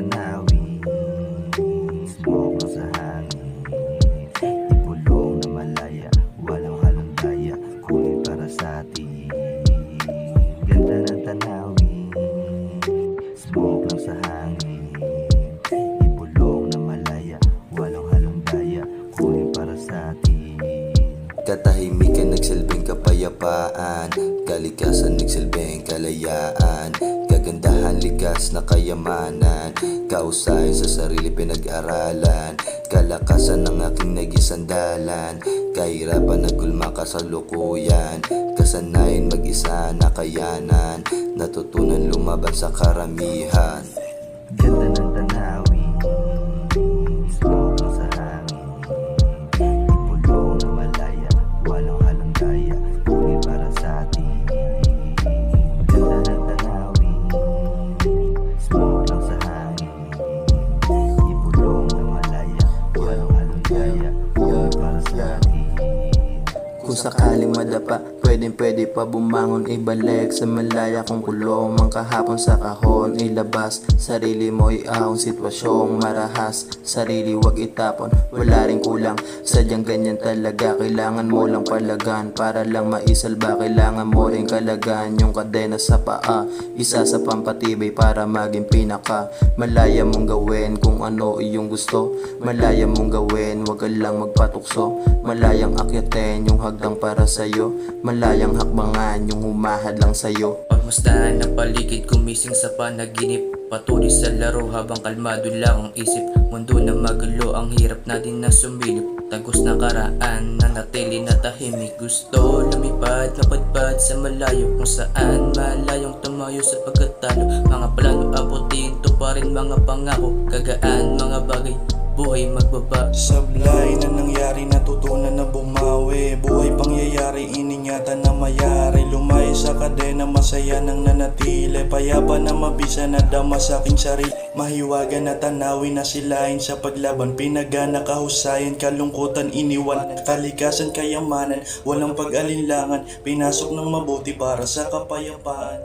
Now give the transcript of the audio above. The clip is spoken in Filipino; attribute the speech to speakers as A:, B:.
A: tanawin, smoke lang sa hangin, ipulong na malaya, walang halong daya, kunin para sa atin. Ganda ng tanawin, smoke lang sa hangin, ipulong na malaya, walang halong daya, kunin para sa atin. Katahimikan nagsilbing kapayapaan, kalikasan nagsilbing kalayaan, kagandahan likas na kayamanan, kausahay sa sarili pinag-aralan, kalakasan ng aking naging sandalan, kahirapan nagulma kasalukuyan, kasanayan mag-isa na kayanan, natutunan lumaban sa karamihan. Ganda ng tanawin, smoke lang sa hangin, ipulong na malaya, walang halong daya, kunin para sa atin. Ganda ng tanawin, smoke lang sa hangin, ipulong na malaya, walang halong daya, kunin para sa atin.
B: Kung sakaling madapa, pwede pa bumangon, ibalik sa malaya. Kung kulong mang kahapon sa kahon, ilabas sarili mo, iahon sitwasyong marahas. Sarili wag itapon, wala ring kulang, sadyang ganyan talaga. Kailangan mo lang palagan, para lang maisalba. Kailangan mo ring kalagan yung kadena sa paa, isa sa pampatibay para maging pinaka. Malaya mong gawin kung ano iyong gusto, malaya mong gawin, wag ka lang magpatukso. Malayang akyatin yung hagdang para sa'yo, malayang hakbangan yung humahad lang sa'yo.
C: Pagmustahan ng paligid, gumising sa panaginip, patuloy sa laro habang kalmado lang ang isip. Mundo na magulo, ang hirap na din na sumilip, tagos na karaan, nanatili na tahimik. Gusto lumipad, mapadpad sa malayo, kung saan malayong tumayo sa pagkatalo. Mga plano abutin, tuparin mga pangako, kagaan mga bagay, buhay magbaba.
D: Sablay na nangyari, natutunan na bumawi, buhay pangyayari, ininyata na mayari. Lumay sa kadena, masaya nang nanatili, payapa na mabisa na dama sa aking sarili. Mahiwaga na tanawin na silain sa paglaban, pinagana kahusayan, kalungkutan iniwan, kalikasan kayamanan, walang pag-alinlangan, pinasok ng mabuti para sa kapayapaan.